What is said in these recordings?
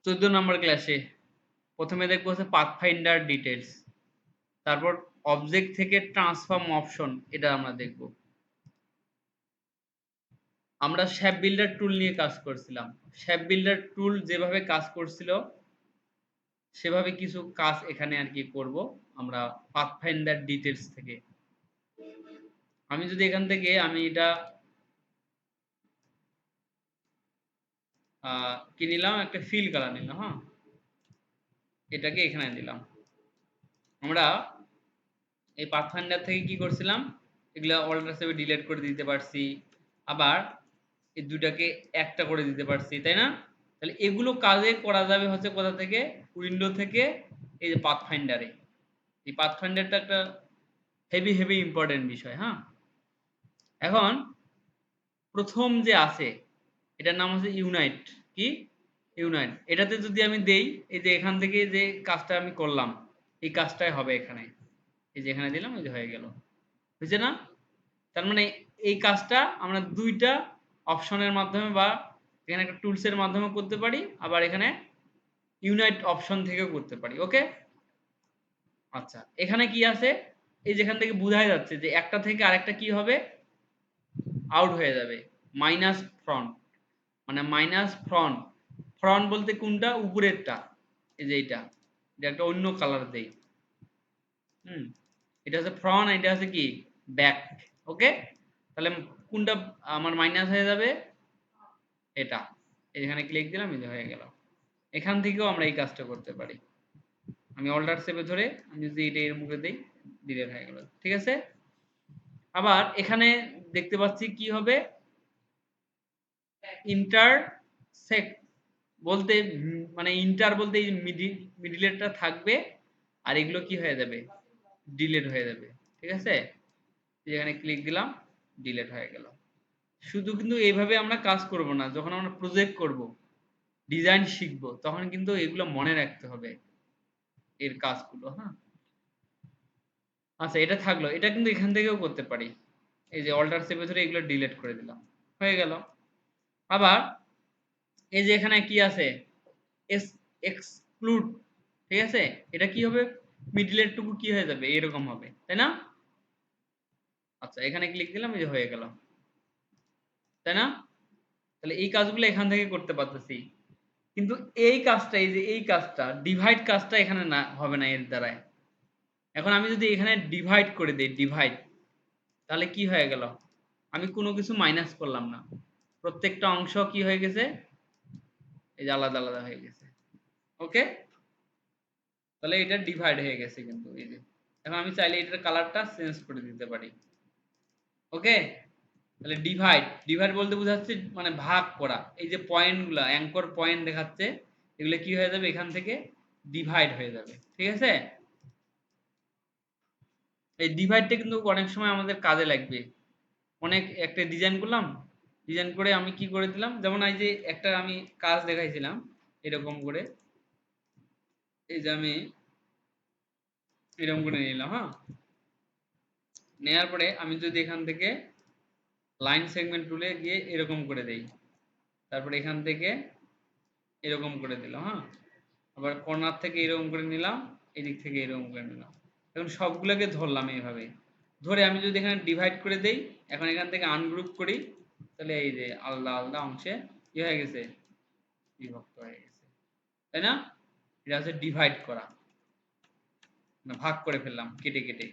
14 নম্বর ক্লাসে প্রথমে দেখবো হচ্ছে পাথফাইন্ডার ডিটেলস, তারপর অবজেক্ট থেকে ট্রান্সফর্ম অপশন, এটা আমরা দেখব। আমরা শেপ বিল্ডার টুল নিয়ে কাজ করছিলাম। শেপ বিল্ডার টুল যেভাবে কাজ করছিল সেভাবে কিছু কাজ এখানে আর কি করব আমরা পাথফাইন্ডার ডিটেলস থেকে। আমি যদি এখান থেকে আমি এটা কি নিলাম, একটা ফিল কালার নিলাম, হ্যাঁ, এটাকে এখানে দিলাম। আমরা এই পাথফাইন্ডার থেকে কি করছিলাম, এগুলা অল্টার সেভে ডিলিট করে দিতে পারছি, আবার এই দুটাকে একটা করে দিতে পারছি, তাই না? তাহলে এগুলো কাজে করা যাবে হচ্ছে কোথা থেকে, উইন্ডো থেকে, এই যে পাথফাইন্ডারে। এই পাথফাইন্ডারটা একটা হেভি হেভি ইম্পর্টেন্ট বিষয়। হ্যাঁ, এখন প্রথম যে আছে এটার নাম হচ্ছে ইউনাইট। কি ইউনাইট? এটাতে যদি আমি দেই, এই যে এখান থেকে যে কাজটা আমি করলাম এই কাজটাই হবে এখানে, এই যে এখানে দিলাম, এই যে হয়ে গেল, বুঝছে না? তার মানে এই কাজটা আমরা দুইটা অপশনের মাধ্যমে বা এখানে একটা টুলসের মাধ্যমে করতে পারি, আবার এখানে ইউনাইট অপশন থেকেও করতে পারি। ওকে, আচ্ছা, এখানে কি আছে, এই যেখান থেকে বোঝাই যাচ্ছে যে একটা থেকে আরেকটা কি হবে, আউট হয়ে যাবে। মাইনাস ফ্রন্ট, মানে মাইনাস ফ্রন্ট। ফ্রন্ট বলতে কোনটা, উপরেরটা, এই যে এটা একটা অন্য কালার দেই। এটা হচ্ছে ফ্রন্ট, এটা হচ্ছে কি ব্যাক। ওকে, তাহলে কোনটা আমার মাইনাস হয়ে যাবে, এটা। এখানে ক্লিক দিলাম, এই যে হয়ে গেল। এখান থেকেও আমরা এই কাজটা করতে পারি। আমি অল্টার সেভে ধরে আমি যদি এটা এর মুখে দেই, ডিলিট হয়ে গেল, ঠিক আছে? আবার এখানে দেখতে পাচ্ছি কি হবে, ইন্টারসেক্ট বলতে মানে ইন্টার বলতে এই মিডিলেরটা থাকবে, আর এগুলো কি হয়ে যাবে, ডিলিট হয়ে যাবে, ঠিক আছে? এখানে ক্লিক দিলাম, ডিলিট হয়ে গেল। শুধু কিন্তু এইভাবে আমরা কাজ করব না, যখন আমরা প্রজেক্ট করব, ডিজাইন শিখব, তখন কিন্তু এগুলো মনে রাখতে হবে, এর কাজগুলো। হ্যাঁ, আচ্ছা, এটা থাকলো, এটা কিন্তু এখান থেকেও করতে পারি। এই যে অল্টার সেভে ধরে এগুলো ডিলিট করে দিলাম, হয়ে গেল। আবার এই যে এখানে কি আছে, এক্সক্লুড, ঠিক আছে? এটা কি হবে, মিডলের টুকু কি হয়ে যাবে, এরকম হবে, তাই না? আচ্ছা, এখানে ক্লিক দিলাম, এই যে হয়ে গেল, তাই না? তাহলে এই কাজগুলো এখান থেকে করতে পারতেছি, কিন্তু এই কাজটা, এই যে এই কাজটা ডিভাইড কাজটা এখানে না হবে না এর দ্বারায়। এখন আমি যদি এখানে ডিভাইড করে দেই, ডিভাইড, তাহলে কি হয়ে গেল, আমি কোনো কিছু মাইনাস করলাম না, প্রত্যেকটা অংশ কি হয়ে গেছে, এই যে আলাদা আলাদা হয়ে গেছে। ওকে, তাহলে এটা ডিভাইড হয়ে গেছে কিন্তু, এই যে এখন আমি চাইলে এটার কালারটা চেঞ্জ করে দিতে পারি। ওকে, তাহলে ডিভাইড, ডিভাইড বলতে বোঝাচ্ছে মানে ভাগ করা। এই যে পয়েন্টগুলো, অ্যাঙ্কর পয়েন্ট দেখাচ্ছে, এগুলো কি হয়ে যাবে, এখান থেকে ডিভাইড হয়ে যাবে, ঠিক আছে? এই ডিভাইডটা কিন্তু অনেক সময় আমাদের কাজে লাগবে। অনেক একটা ডিজাইন করলাম, ডিজাইন করে আমি কি করে দিলাম, যেমন এই যে একটা আমি কাজ দেখাইছিলাম এরকম করে, এই যে আমি এরকম করে নিলাম, হ্যাঁ, নেয়ার পরে আমি যদি এখান থেকে লাইন সেগমেন্ট টুলে গিয়ে এরকম করে দেই, তারপরে এখান থেকে এরকম করে দিলাম, হ্যাঁ, আবার কর্নার থেকে এরকম করে নিলাম, এদিক থেকে এরকম করে নিলাম, এখন সবগুলোকে ধরলাম এইভাবে ধরে আমি যদি এখানে ডিভাইড করে দেই, এখন এখান থেকে আনগ্রুপ করি, তাহলে এই যে আলাদা আলাদা অংশে কি হয়ে গেছে, বিভক্ত হয়ে গেছে, তাই না? এটা হচ্ছে ডিভাইড করা, ভাগ করে ফেললাম কেটে কেটে।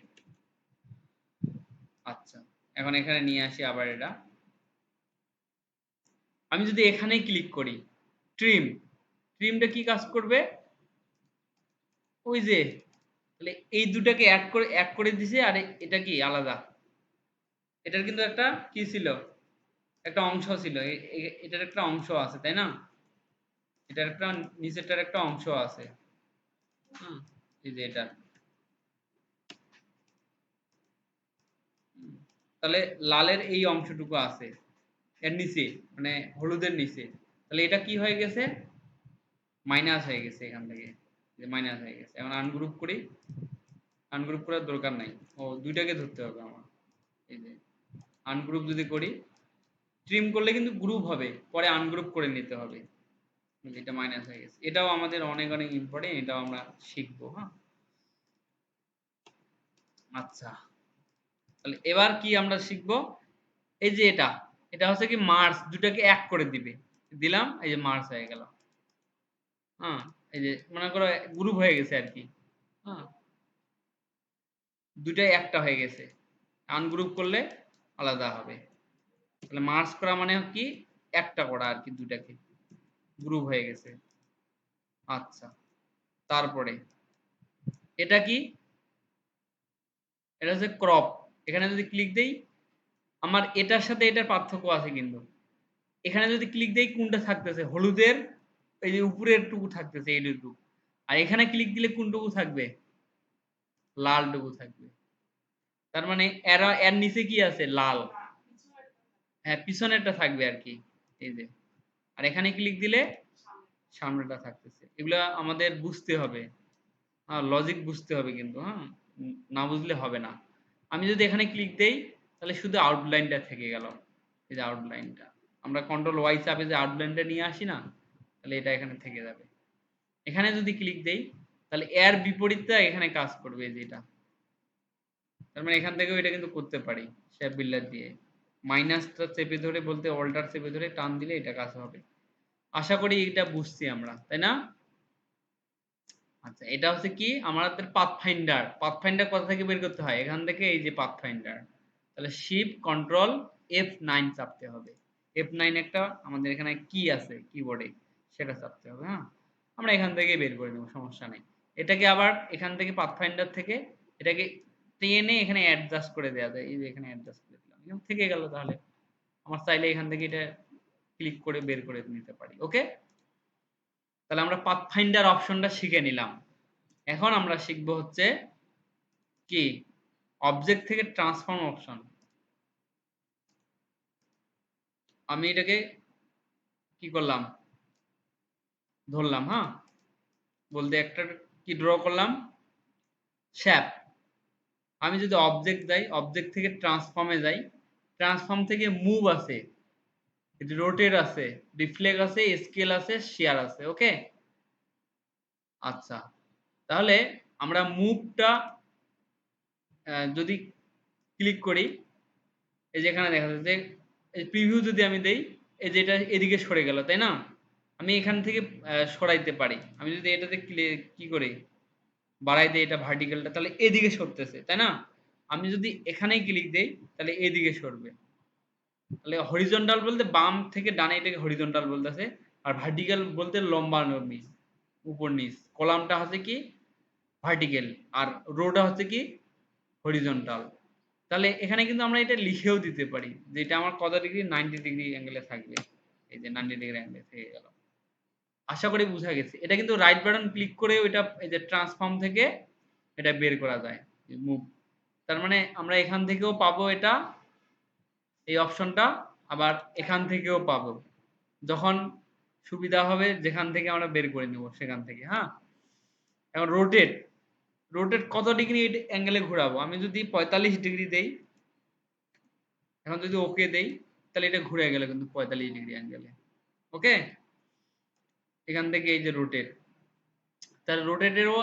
আচ্ছা, এখন এখানে নিয়ে আসি আবার এটা, আমি যদি এখানেই ক্লিক করি, ট্রিম, ট্রিমটা কি কাজ করবে, ওই যে তাহলে এই দুটাকে এক করে দিছে, আর এটা কি আলাদা, এটার কিন্তু একটা কি ছিল, একটা অংশ ছিল, এটার একটা অংশ আছে, তাই না? এটার একটা নিচেরটার একটা অংশ আছে। হুম, এই যে এটা, তাহলে লালের এই অংশটুকু আছে এর নিচে, মানে হলুদের নিচে, তাহলে এটা কি হয়ে গেছে, মাইনাস হয়ে গেছে, এখান থেকে যে মাইনাস হয়ে গেছে। এখন আনগ্রুপ করি, আনগ্রুপ করার দরকার নাই, ও দুইটাকে ধরতে হবে আমার। এই যে আনগ্রুপ যদি করি, ট্রিম করলে কিন্তু গ্রুপ হবে, পরে আনগ্রুপ করে নিতে হবে, এটা মাইনাস হয়ে গেছে। এটাও আমাদের অনেক অনেক ইম্পর্টেন্ট, এটাও আমরা শিখবো। হ্যাঁ, আচ্ছা, তাহলে এবার কি আমরা শিখবো, এই যে এটা এটা হচ্ছে কি মার্জ, দুটাকে এক করে দিবে, দিলাম, এই যে মার্জ হয়ে গেল। হ্যাঁ, এই যে মনে করো গ্রুপ হয়ে গেছে আর কি। হ্যাঁ, দুটাই একটা হয়ে গেছে, আনগ্রুপ করলে আলাদা হবে। তাহলে মার্জ করা মানে কি, একটা করা আর কি, দুটাকে গ্রুপ হয়ে গেছে। আচ্ছা, তারপরে এটা কি, এটা হচ্ছে ক্রপ। এখানে যদি ক্লিক দেই, আমার এটার সাথে এটার পার্থক্য আছে কিন্তু। এখানে যদি ক্লিক দেই কোনটা থাকতেছে, হলুদের এই যে উপরের টুকু থাকতেছে এইটুকু, আর এখানে ক্লিক দিলে কোনটুকু থাকবে, লাল টুকু থাকবে। তার মানে এর নিচে কি আছে, লাল। হ্যাঁ, পিছনেরটা থাকবে আর কি, এই যে। আর এখানে ক্লিক দিলে সামনেটা থাকতেছে। এগুলা আমাদের বুঝতে হবে, লজিক বুঝতে হবে কিন্তু। হ্যাঁ, না বুঝলে হবে না। আমি যদি এখানে ক্লিক দেই, তাহলে শুধু আউটলাইনটা থেকে গেল, এই যে আউটলাইনটা। আমরা কন্ট্রোল ওয়াই চাপে যে আউটলাইনটা নিয়ে আসি না, তাহলে এটা এখানে থেকে যাবে। এখানে যদি ক্লিক দেই, তাহলে এর বিপরীতটা এখানে কাজ করবে, এই যে এটা। তার মানে এখান থেকেও এটা কিন্তু করতে পারি, শেপ বিল্ডার দিয়ে। মাইনাসটা চেপে ধরে, বলতে অল্টার চেপে ধরে টান দিলে এটা কাজ হবে। আশা করি এটা বুঝছি আমরা, তাই না? আচ্ছা, এটা হচ্ছে কি আমাদের পাথফাইন্ডার। পাথফাইন্ডার কোথা থেকে বের করতে হয়, এখান থেকে, এই যে পাথফাইন্ডার। তাহলে শিফট কন্ট্রোল F9 চাপতে হবে। F9 একটা আমাদের এখানে কি আছে কিবোর্ডে, সেটা চাপতে হবে। হ্যাঁ, আমরা এখান থেকে বের করে নেব, সমস্যা নেই। এটাকে আবার এখান থেকে পাথফাইন্ডার থেকে এটাকে টেনে এখানে অ্যাডজাস্ট করে দেওয়া যায়, এই যে এখানে অ্যাডজাস্ট করে দিলাম, এখানে থেকে গেল। তাহলে আমার চাইলে এখান থেকে এটা ক্লিক করে বের করে নিতে পারি। ওকে, তাহলে আমরা পাথফাইন্ডার অপশনটা শিখে নিলাম। এখন আমরা শিখব হচ্ছে কি, অবজেক্ট থেকে ট্রান্সফর্ম অপশন। আমি এটাকে কি করলাম, ধরলাম। হ্যাঁ, বলতে একটা কি ড্র করলাম, শ্যাপ। আমি যদি অবজেক্ট যাই, অবজেক্ট থেকে ট্রান্সফর্মে যাই, ট্রান্সফর্ম থেকে মুভ আছে, রোটেট আছে, রিফ্লেক্ট আছে, স্কেল আছে, শেয়ার আছে। ওকে, আচ্ছা, তাহলে আমরা মুভটা যদি ক্লিক করি, এই যে এখানে দেখা যাচ্ছে, এই প্রিভিউ যদি আমি দেই, এই যে এটা এদিকে সরে গেল, তাই না? আমি এখান থেকে সরাইতে পারি। আমি যদি এটাতে কি করি, বাড়াই দেই এটা ভার্টিক্যালটা, তাহলে এদিকে সরতেছে, তাই না? আমি যদি এখানেই ক্লিক দেই, তাহলে এদিকে সরবে। তাহলে হরিজন্টাল বলতে বাম থেকে ডানে, এটাকে হরিজন্টাল বলতেছে। আর ভার্টিক্যাল বলতে লম্বা লম্বি, উপর নিচ। কলামটা হচ্ছে কি ভার্টিক্যাল, আর রোটা হচ্ছে কি হরিজন্টাল। তাহলে এখানে কিন্তু আমরা এটা লিখেও দিতে পারি যে এটা আমার কত ডিগ্রি, 90 ডিগ্রি অ্যাঙ্গেলে থাকবে। এই যে 90 ডিগ্রি অ্যাঙ্গেলে থেকে গেল। আশা করি বুঝা গেছে। এটা কিন্তু রাইট বাটন ক্লিক করেও এটা, এই যে ট্রান্সফর্ম থেকে এটা বের করা যায়, মুভ। তার মানে আমরা এখান থেকেও পাবো এটা, এই অপশনটা। আবার এখান থেকেও পাবো, যখন সুবিধা হবে, যেখান থেকে আমরা বের করে নেব সেখান থেকে। হ্যাঁ, এখন রোটেট, রোটেট কত ডিগ্রি অ্যাঙ্গেলে ঘোরাবো। আমি যদি 45 ডিগ্রি দেই, এখন যদি ওকে দেই, তাহলে এটা ঘুরে গেল কিন্তু 45 ডিগ্রি অ্যাঙ্গেলে। ওকে, এখান থেকে এই যে রোটেট, তাহলে রোটেটেরও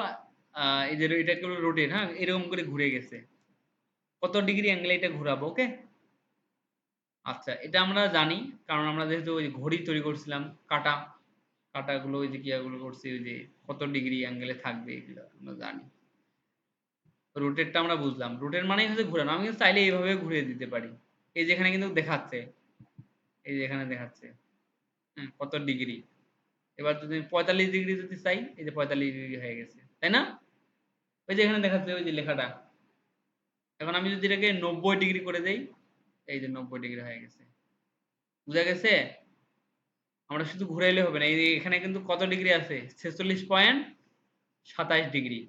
এই যে এটা করলো রোটেট। হ্যাঁ, এরকম করে ঘুরে গেছে, কত ডিগ্রি অ্যাঙ্গেলে এটা ঘুরাবো। ওকে, আচ্ছা, এটা আমরা জানি, কারণ আমরা যেহেতু ওই ঘড়ি তৈরি করছিলাম, কাটা কাটাগুলো, ওই যে কিয়াগুলো করছি, ওই যে কত ডিগ্রি অ্যাঙ্গেলে থাকবে, এগুলো আমরা জানি। রোটেটটা আমরা বুঝলাম, রোটেট মানেই হচ্ছে ঘুরানো। আমি কিন্তু চাইলে এইভাবে ঘুরিয়ে দিতে পারি। এই যেখানে কিন্তু দেখাচ্ছে, এই যে এখানে দেখাচ্ছে কত ডিগ্রি। এবার যদি 45 ডিগ্রি যদি চাই, এই যে 45 ডিগ্রি হয়ে গেছে, তাই না? ওই যে এখানে দেখাচ্ছে ওই যে লেখাটা। এখন আমি যদি এটাকে 90 ডিগ্রি করে দেই, এই যে 90 ডিগ্রি হয়ে গেছে। বুঝা গেছে? আমরা শুধু ঘুরাইলে হবে না, এই যে এখানে কিন্তু কত ডিগ্রি আছে, 46.27 ডিগ্রি।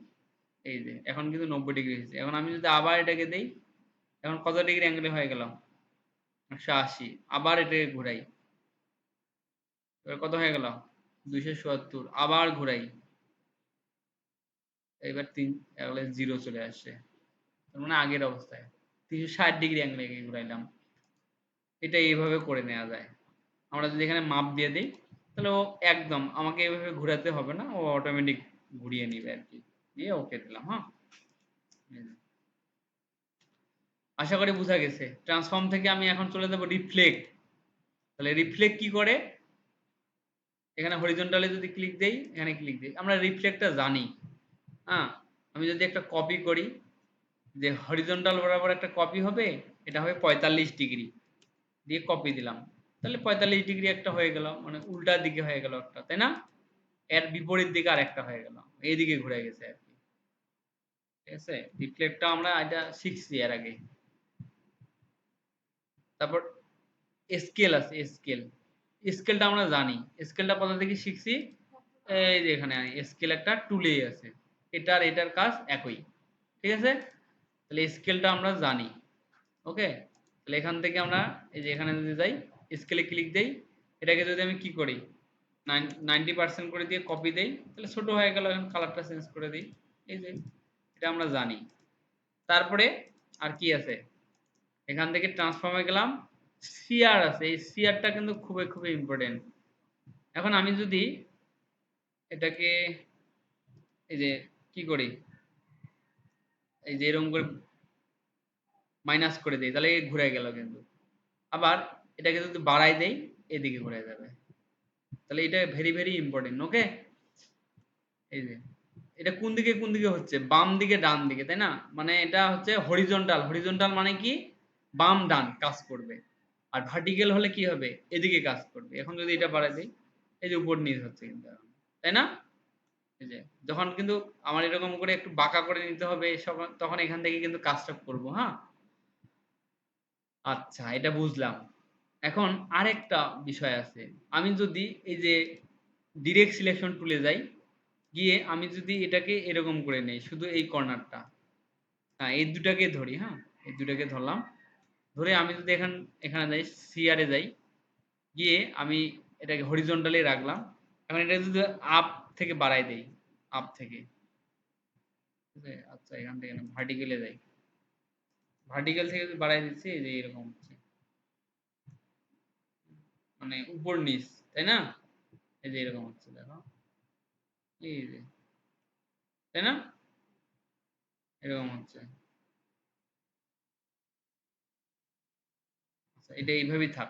এই যে এখন কিন্তু 90 ডিগ্রি হয়েছে। এখন আমি যদি আবার এটাকে দেই, এখন কত ডিগ্রি অ্যাঙ্গেলে হয়ে গেল, 180। আবার এটাকে ঘুরাই, এবার কত হয়ে গেল, 277। আবার ঘুরাই, এবার 0 চলে আসছে। তার মানে আগের অবস্থায় 360 ডিগ্রি অ্যাঙ্গেলে ঘুরাইলাম। এটা এইভাবে করে নেওয়া যায়। আমরা যদি এখানে মাপ দিয়ে দিই, তাহলে তাহলে ও একদম আমাকে এভাবে ঘোরাতে হবে না, ও অটোমেটিক ঘুরিয়ে নিবে আর কি। দিয়ে ওকে দিলাম। হ্যাঁ, আশা করি বোঝা গেছে। ট্রান্সফর্ম থেকে আমি এখন চলে যাব রিফ্লেক্ট। তাহলে রিফ্লেক্ট কি করে, এখানে হরিজন্টালে যদি ক্লিক দেই, এখানে ক্লিক দেই, আমরা রিফ্লেক্টটা জানি। হ্যাঁ, আমি যদি একটা কপি করি, যে হরিজন্টাল বরাবর একটা কপি হবে, এটা হবে 45 ডিগ্রি, দিয়ে কপি দিলাম, তাহলে 45 ডিগ্রি একটা হয়ে গেল, মানে উল্টা দিকে হয়ে গেল একটা, তাই না? এর বিপরীত দিকে আরেকটা হয়ে গেল, এইদিকে ঘুরে গেছে আর কি। ঠিক আছে, রিফ্লেক্টটা আমরা এটা শিখছি এর আগে। তারপর স্কেল আছে, স্কেল। স্কেলটা আমরা জানি, স্কেলটা কোথা থেকে শিখছি, এই যে এখানে স্কেল একটা টুলেই আছে, এটার এটার কাজ একই। ঠিক আছে, তাহলে স্কেলটা আমরা জানি। ওকে, তাহলে এখান থেকে আমরা এই যে এখানে যদি যাই, স্কেলে ক্লিক দেই, এটাকে যদি আমি কি করি 90% করে দিয়ে কপি দেই, তাহলে ছোট হয়ে গেল, এখন কালারটা চেঞ্জ করে দিই। এই যে এটা আমরা জানি। তারপরে আর কি আছে, এখান থেকে ট্রান্সফর্মে গেলাম, সিআর আছে, এই সিআরটা কিন্তু খুবই খুবই ইম্পর্টেন্ট। এখন আমি যদি এটাকে এই যে কি করি, এই যে এরকম করে মাইনাস করে দেই, তাহলে ঘুরে গেল কিন্তু। আবার এটাকে যদি বাড়াই দেই, এদিকে ঘুরে যাবে। তাহলে এটা ভেরি ভেরি ইম্পর্টেন্ট। ওকে, এই যে এটা কোন দিকে কোন দিকে হচ্ছে, বাম দিকে ডান দিকে, তাই না? মানে এটা হচ্ছে হরিজন্টাল, হরিজন্টাল মানে কি বাম ডান কাজ করবে, আর ভার্টিক্যাল হলে কি হবে, এদিকে কাজ করবে। এখন যদি এটা বাড়াই দিই, এই যে উপর নিচ হচ্ছে কিন্তু এখন, তাই না? এই যে যখন কিন্তু আমার এরকম করে একটু বাঁকা করে নিতে হবে তখন এখান থেকে কিন্তু কাজটা করব। হ্যাঁ, আচ্ছা, এটা বুঝলাম। এখন আরেকটা বিষয় আছে, আমি যদি এই যে ডিরেক্ট সিলেকশন টুলে যাই, গিয়ে আমি যদি এটাকে এরকম করে নেই, শুধু এই কর্নারটা, হ্যাঁ এই দুটাকে ধরি, হ্যাঁ এই দুটাকে ধরলাম, ধরে আমি যদি এখানে যাই, সিআরে যাই, গিয়ে আমি এটাকে হরিজন্টালি রাখলাম। এখন এটা যদি আপ থেকে বাড়াই দেই, আপ থেকে, ঠিক আছে? আচ্ছা, এখান থেকে ভার্টিক্যালে যাই, ভার্টিক্যাল থেকে যদি বাড়াই দিচ্ছি, এই যে এরকম হচ্ছে, মানে উপর নিচ, তাই না? এই যে এরকম হচ্ছে, দেখো, এই যে, তাই না? এরকম হচ্ছে। আচ্ছা, এটা এইভাবেই থাক।